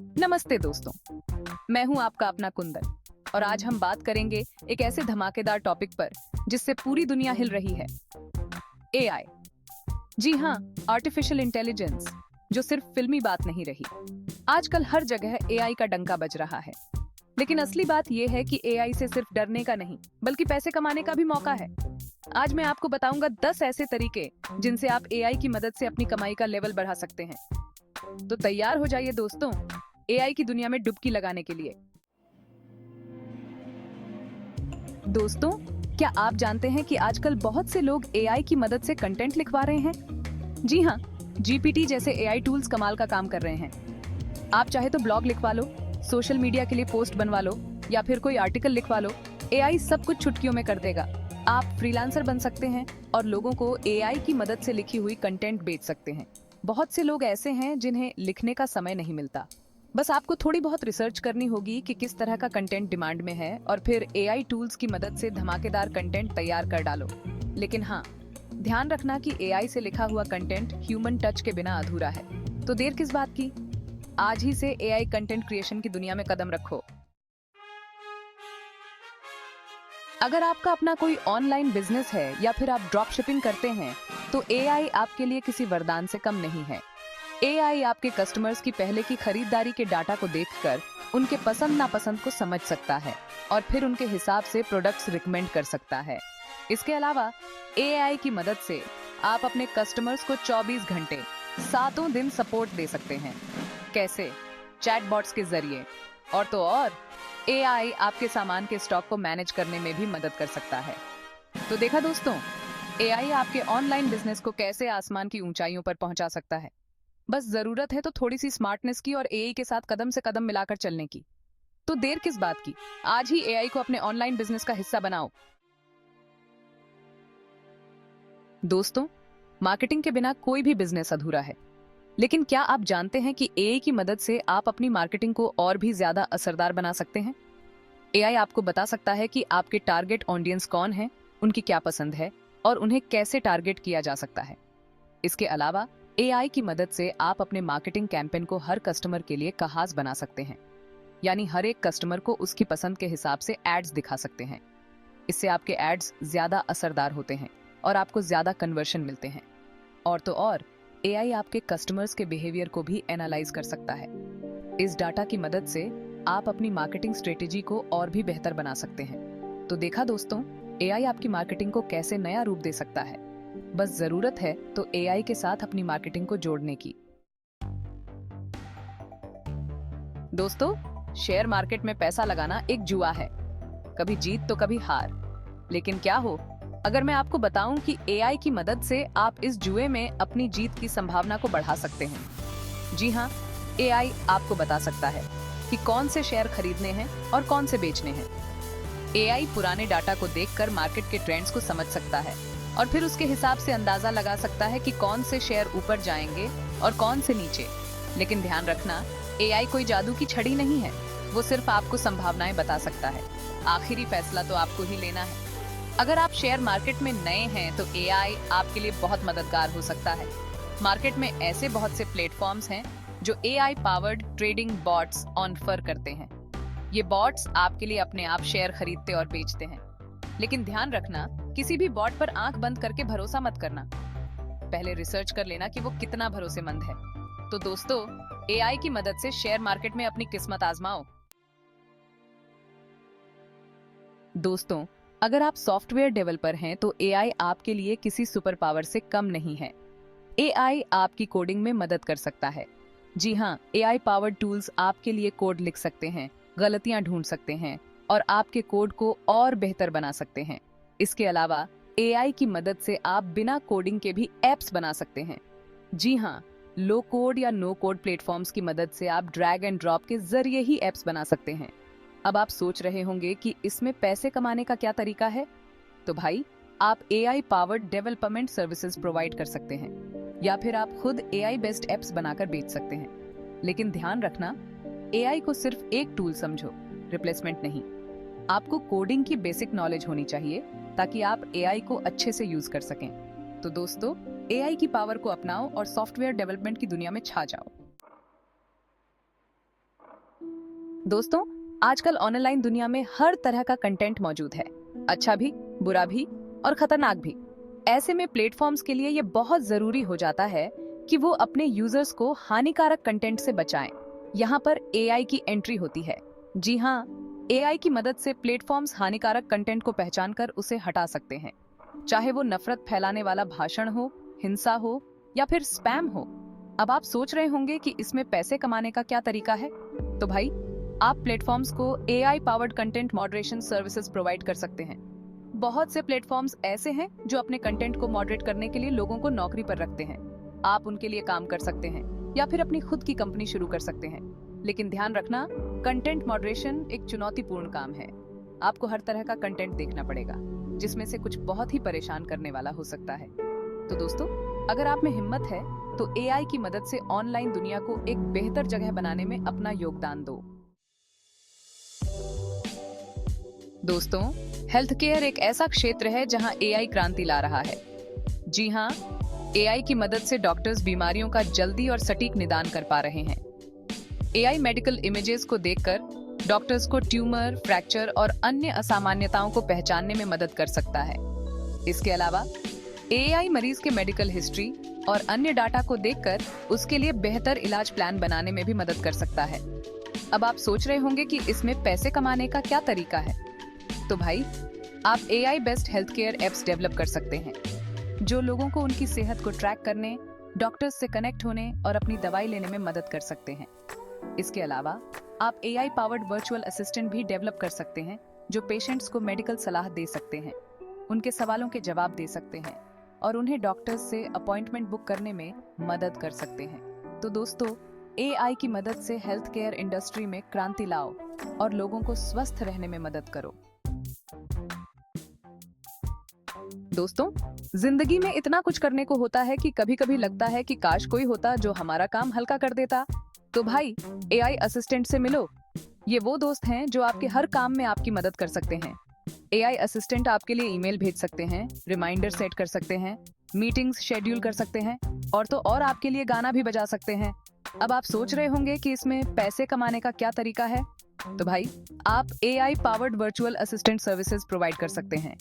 नमस्ते दोस्तों, मैं हूं आपका अपना कुंदन और आज हम बात करेंगे एक ऐसे धमाकेदार टॉपिक पर जिससे पूरी दुनिया हिल रही है। एआई। जी हाँ, आर्टिफिशियल इंटेलिजेंस, जो सिर्फ फिल्मी बात नहीं रही। आजकल हर जगह एआई का डंका बज रहा है। लेकिन असली बात यह है कि एआई से सिर्फ डरने का नहीं, बल्कि पैसे कमाने का भी मौका है। आज मैं आपको बताऊंगा 10 ऐसे तरीके जिनसे आप एआई की मदद से अपनी कमाई का लेवल बढ़ा सकते हैं। तो तैयार हो जाइए दोस्तों, एआई की दुनिया में डुबकी लगाने के लिए। दोस्तों, क्या आप जानते हैं कि आजकल बहुत से लोग एआई की मदद से कंटेंट लिखवा रहे हैं? जी हाँ, जीपीटी जैसे एआई टूल्स कमाल का काम कर रहे हैं। आप चाहे तो ब्लॉग लिखवा लो, सोशल मीडिया के लिए पोस्ट बनवा लो या फिर कोई आर्टिकल लिखवा लो, एआई सब कुछ चुटकियों में कर देगा। आप फ्रीलांसर बन सकते हैं और लोगों को एआई की मदद से लिखी हुई कंटेंट बेच सकते हैं। बहुत से लोग ऐसे हैं जिन्हें लिखने का समय नहीं मिलता। बस आपको थोड़ी बहुत रिसर्च करनी होगी कि किस तरह का कंटेंट डिमांड में है और फिर एआई टूल्स की मदद से धमाकेदार कंटेंट तैयार कर डालो। लेकिन हाँ, ध्यान रखना कि एआई से लिखा हुआ कंटेंट ह्यूमन टच के बिना अधूरा है। तो देर किस बात की, आज ही से एआई कंटेंट क्रिएशन की दुनिया में कदम रखो। अगर आपका अपना कोई ऑनलाइन बिजनेस है या फिर आप ड्रॉप शिपिंग करते हैं, तो एआई आपके लिए किसी वरदान से कम नहीं है। एआई आपके कस्टमर्स की पहले की खरीदारी के डाटा को देखकर उनके पसंद नापसंद को समझ सकता है और फिर उनके हिसाब से प्रोडक्ट्स रिकमेंड कर सकता है। इसके अलावा एआई की मदद से आप अपने कस्टमर्स को 24 घंटे 7 दिन सपोर्ट दे सकते हैं। कैसे? चैटबॉट्स के जरिए। और तो और एआई आपके सामान के स्टॉक को मैनेज करने में भी मदद कर सकता है। तो देखा दोस्तों, एआई आपके ऑनलाइन बिजनेस को कैसे आसमान की ऊंचाइयों पर पहुंचा सकता है। बस जरूरत है तो थोड़ी सी स्मार्टनेस की और एआई के साथ कदम से कदम मिलाकर चलने की। तो देर किस बात की, आज ही एआई को अपने ऑनलाइन बिजनेस का हिस्सा बनाओ। दोस्तों, मार्केटिंग के बिना कोई भी बिजनेस अधूरा है। लेकिन क्या आप जानते हैं कि एआई की मदद से आप अपनी मार्केटिंग को और भी ज्यादा असरदार बना सकते हैं? एआई आपको बता सकता है कि आपके टारगेट ऑडियंस कौन है, उनकी क्या पसंद है और उन्हें कैसे टारगेट किया जा सकता है। इसके अलावा एआई की मदद से आप अपने मार्केटिंग कैंपेन को हर कस्टमर के लिए खास बना सकते हैं। यानी हर एक कस्टमर को उसकी पसंद के हिसाब से एड्स दिखा सकते हैं। इससे आपके एड्स ज्यादा असरदार होते हैं और आपको ज्यादा कन्वर्शन मिलते हैं। और तो और एआई आपके कस्टमर्स के बिहेवियर को भी एनालाइज कर सकता है। इस डाटा की मदद से आप अपनी मार्केटिंग स्ट्रेटेजी को और भी बेहतर बना सकते हैं। तो देखा दोस्तों, एआई आपकी मार्केटिंग को कैसे नया रूप दे सकता है। बस जरूरत है तो एआई के साथ अपनी मार्केटिंग को जोड़ने की। दोस्तों, शेयर मार्केट में पैसा लगाना एक जुआ है, कभी जीत तो कभी हार। लेकिन क्या हो अगर मैं आपको बताऊं कि एआई की मदद से आप इस जुए में अपनी जीत की संभावना को बढ़ा सकते हैं। जी हाँ, एआई आपको बता सकता है कि कौन से शेयर खरीदने हैं और कौन से बेचने हैं। एआई पुराने डाटा को देखकर मार्केट के ट्रेंड्स को समझ सकता है और फिर उसके हिसाब से अंदाजा लगा सकता है कि कौन से शेयर ऊपर जाएंगे और कौन से नीचे। लेकिन ध्यान रखना, एआई कोई जादू की छड़ी नहीं है, वो सिर्फ आपको संभावनाएं बता सकता है। आखिरी फैसला तो आपको ही लेना है। अगर आप शेयर मार्केट में नए हैं तो एआई आपके लिए बहुत मददगार हो सकता है। मार्केट में ऐसे बहुत से प्लेटफॉर्म्स हैं जो AI powered trading bots offer करते हैं। ये बॉट्स आपके लिए अपने आप शेयर खरीदते और बेचते हैं। लेकिन ध्यान रखना, किसी भी बॉट पर आंख बंद करके भरोसा मत करना। पहले रिसर्च कर लेना कि वो कितना भरोसेमंद है। तो दोस्तों, एआई की मदद से शेयर मार्केट में अपनी किस्मत आजमाओ। दोस्तों, अगर आप सॉफ्टवेयर डेवलपर हैं तो एआई आपके लिए किसी सुपर पावर से कम नहीं है। एआई आपकी कोडिंग में मदद कर सकता है। जी हाँ, एआई पावर्ड टूल्स आपके लिए कोड लिख सकते हैं, गलतियां ढूंढ सकते हैं और आपके कोड को और बेहतर बना सकते हैं। इसके अलावा एआई की मदद से आप बिना कोडिंग के भी एप्स बना सकते हैं। जी हाँ, लो कोड या नो कोड प्लेटफॉर्म्स की मदद से आप ड्रैग एंड ड्रॉप के जरिए ही एप्स बना सकते हैं। अब आप सोच रहे होंगे कि इसमें पैसे कमाने का क्या तरीका है? तो भाई, आप AI powered development services provide कर सकते हैं या फिर आप खुद एआई बेस्ड एप्स बनाकर बेच सकते हैं। लेकिन ध्यान रखना, एआई को सिर्फ एक टूल समझो, रिप्लेसमेंट नहीं। आपको कोडिंग की बेसिक नॉलेज होनी चाहिए ताकि आप एआई को अच्छे से यूज कर सकें। तो दोस्तों, एआई की पावर को अपनाओ और सॉफ्टवेयर डेवलपमेंट की दुनिया में छा जाओ। दोस्तों, आजकल ऑनलाइन दुनिया में हर तरह का कंटेंट मौजूद है, अच्छा भी, बुरा भी और खतरनाक भी। ऐसे में प्लेटफॉर्म्स के लिए ये बहुत जरूरी हो जाता है कि वो अपने यूजर्स को हानिकारक कंटेंट से बचाएं। यहाँ पर एआई की एंट्री होती है। जी हाँ, एआई की मदद से प्लेटफॉर्म्स हानिकारक कंटेंट को पहचान कर उसे हटा सकते हैं, चाहे वो नफरत फैलाने वाला भाषण हो, हिंसा हो या फिर स्पैम हो। अब आप सोच रहे होंगे कि इसमें पैसे कमाने का क्या तरीका है? तो भाई, आप प्लेटफॉर्म्स को AI powered content moderation services provide कर सकते हैं। बहुत से प्लेटफॉर्म्स ऐसे हैं जो अपने कंटेंट को मॉडरेट करने के लिए लोगों को नौकरी पर रखते हैं। आप उनके लिए काम कर सकते हैं या फिर अपनी खुद की कंपनी शुरू कर सकते हैं। लेकिन ध्यान रखना, कंटेंट मॉडरेशन एक चुनौतीपूर्ण काम है। आपको हर तरह का कंटेंट देखना पड़ेगा, जिसमें से कुछ बहुत ही परेशान करने वाला हो सकता है। तो दोस्तों, अगर आप में हिम्मत है तो एआई की मदद से ऑनलाइन दुनिया को एक बेहतर जगह बनाने में अपना योगदान दो। दोस्तों, हेल्थ केयर एक ऐसा क्षेत्र है जहां एआई क्रांति ला रहा है। जी हाँ, एआई की मदद से डॉक्टर्स बीमारियों का जल्दी और सटीक निदान कर पा रहे हैं। एआई मेडिकल इमेजेस को देखकर डॉक्टर्स को ट्यूमर, फ्रैक्चर और अन्य असामान्यताओं को पहचानने में मदद कर सकता है। इसके अलावा एआई मरीज के मेडिकल हिस्ट्री और अन्य डाटा को देखकर उसके लिए बेहतर इलाज प्लान बनाने में भी मदद कर सकता है। अब आप सोच रहे होंगे कि इसमें पैसे कमाने का क्या तरीका है? तो भाई, आप AI based health care apps develop कर सकते हैं, जो लोगों को उनकी सेहत को ट्रैक करने, डॉक्टर्स से कनेक्ट होने और अपनी दवाई लेने में मदद कर सकते हैं। इसके अलावा आप एआई पावर्ड वर्चुअल असिस्टेंट भी डेवलप कर सकते हैं, जो पेशेंट्स को मेडिकल सलाह दे सकते हैं, उनके सवालों के जवाब दे सकते हैं और उन्हें डॉक्टर्स से अपॉइंटमेंट बुक करने में मदद कर सकते हैं। तो दोस्तों, एआई की मदद से हेल्थ केयर इंडस्ट्री में क्रांति लाओ और लोगों को स्वस्थ रहने में मदद करो। दोस्तों, जिंदगी में इतना कुछ करने को होता है कि कभी-कभी लगता है कि काश कोई होता जो हमारा काम हल्का कर देता। तो भाई, एआई असिस्टेंट से मिलो। ये वो दोस्त हैं जो आपके हर काम में आपकी मदद कर सकते हैं। एआई असिस्टेंट आपके लिए ईमेल भेज सकते हैं, रिमाइंडर सेट कर सकते हैं, मीटिंग्स शेड्यूल कर सकते हैं और तो और आपके लिए गाना भी बजा सकते हैं। अब आप सोच रहे होंगे कि इसमें पैसे कमाने का क्या तरीका है? तो भाई, आप AI powered virtual assistant services provide कर सकते हैं।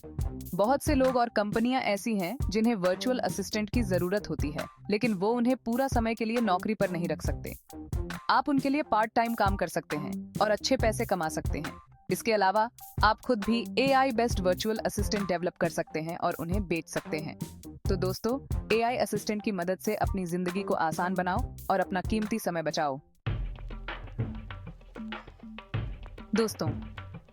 बहुत से लोग और कंपनियां ऐसी हैं जिन्हें वर्चुअल असिस्टेंट की जरूरत होती है, लेकिन वो उन्हें पूरा समय के लिए नौकरी पर नहीं रख सकते। आप उनके लिए पार्ट टाइम काम कर सकते हैं और अच्छे पैसे कमा सकते हैं। इसके अलावा आप खुद भी AI based virtual assistant develop कर सकते हैं और उन्हें बेच सकते हैं। तो दोस्तों, एआई असिस्टेंट की मदद से अपनी जिंदगी को आसान बनाओ और अपना कीमती समय बचाओ। दोस्तों,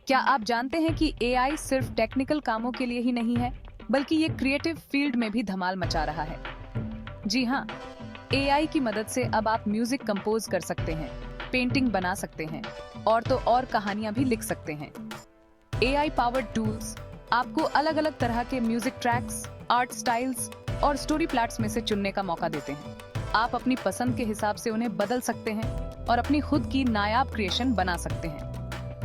क्या आप जानते हैं कि एआई सिर्फ टेक्निकल कामों के लिए ही नहीं है, बल्कि ये क्रिएटिव फील्ड में भी धमाल मचा रहा है। जी हाँ, एआई की मदद से अब आप म्यूजिक कंपोज कर सकते हैं, पेंटिंग बना सकते हैं और तो और कहानियां भी लिख सकते हैं। एआई पावर्ड टूल्स आपको अलग अलग तरह के म्यूजिक ट्रैक्स, आर्ट स्टाइल्स और स्टोरी प्लॉट्स में से चुनने का मौका देते हैं। आप अपनी पसंद के हिसाब से उन्हें बदल सकते हैं और अपनी खुद की नायाब क्रिएशन बना सकते हैं।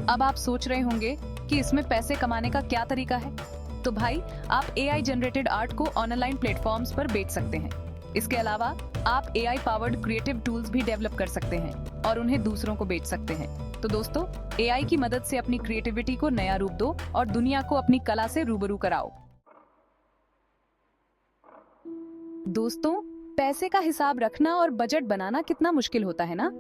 अब आप सोच रहे होंगे कि इसमें पैसे कमाने का क्या तरीका है? तो भाई, आप एआई जनरेटेड आर्ट को ऑनलाइन प्लेटफॉर्म्स पर बेच सकते हैं। इसके अलावा आप एआई पावर्ड क्रिएटिव टूल्स भी डेवलप कर सकते हैं और उन्हें दूसरों को बेच सकते हैं। तो दोस्तों, एआई की मदद से अपनी क्रिएटिविटी को नया रूप दो और दुनिया को अपनी कला से रूबरू कराओ। दोस्तों, पैसे का हिसाब रखना और बजट बनाना कितना मुश्किल होता है ना?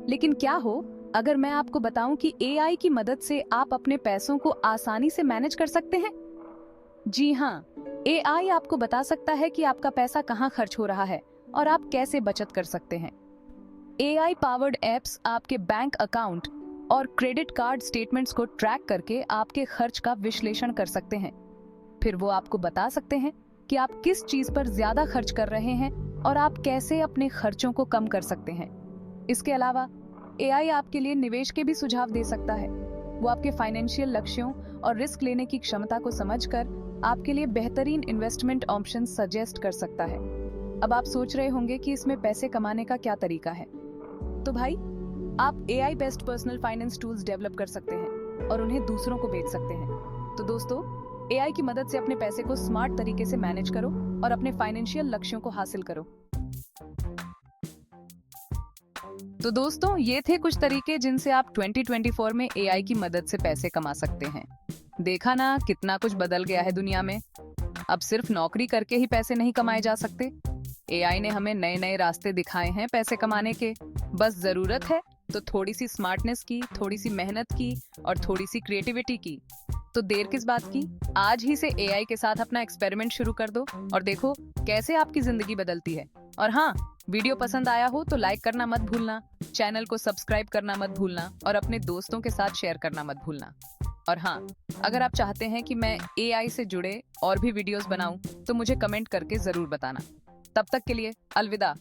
लेकिन क्या हो अगर मैं आपको बताऊं कि एआई की मदद से आप अपने पैसों को आसानी से मैनेज कर सकते हैं? जी हाँ, एआई आपको बता सकता है कि आपका पैसा कहाँ खर्च हो रहा है और आप कैसे बचत कर सकते हैं। एआई पावर्ड एप्स आपके बैंक अकाउंट और क्रेडिट कार्ड स्टेटमेंट्स को ट्रैक करके आपके खर्च का विश्लेषण कर सकते हैं। फिर वो आपको बता सकते हैं कि आप किस चीज पर ज्यादा खर्च कर रहे हैं और आप कैसे अपने खर्चों को कम कर सकते हैं। इसके अलावा एआई आपके लिए निवेश के भी सुझाव दे सकता है। वो आपके फाइनेंशियल लक्ष्यों और रिस्क लेने की क्षमता को समझकर आपके लिए बेहतरीन इन्वेस्टमेंट ऑप्शन सजेस्ट कर सकता है। अब आप सोच रहे होंगे कि इसमें पैसे कमाने का क्या तरीका है? तो भाई, आप AI based personal finance tools develop कर सकते हैं और उन्हें दूसरों को बेच सकते हैं। तो दोस्तों, एआई की मदद से अपने पैसे को स्मार्ट तरीके से मैनेज करो और अपने फाइनेंशियल लक्ष्यों को हासिल करो। तो दोस्तों, ये थे कुछ तरीके जिनसे आप 2024 में एआई की मदद से पैसे कमा सकते हैं। देखा ना कितना कुछ बदल गया है दुनिया में। अब सिर्फ नौकरी करके ही पैसे नहीं कमाए जा सकते। एआई ने हमें नए नए रास्ते दिखाए हैं पैसे कमाने के। बस जरूरत है तो थोड़ी सी स्मार्टनेस की, थोड़ी सी मेहनत की और थोड़ी सी क्रिएटिविटी की। तो देर किस बात की, आज ही से एआई के साथ अपना एक्सपेरिमेंट शुरू कर दो और देखो कैसे आपकी जिंदगी बदलती है। और हाँ, वीडियो पसंद आया हो तो लाइक करना मत भूलना, चैनल को सब्सक्राइब करना मत भूलना और अपने दोस्तों के साथ शेयर करना मत भूलना। और हाँ, अगर आप चाहते हैं कि मैं एआई से जुड़े और भी वीडियोस बनाऊं तो मुझे कमेंट करके जरूर बताना। तब तक के लिए अलविदा।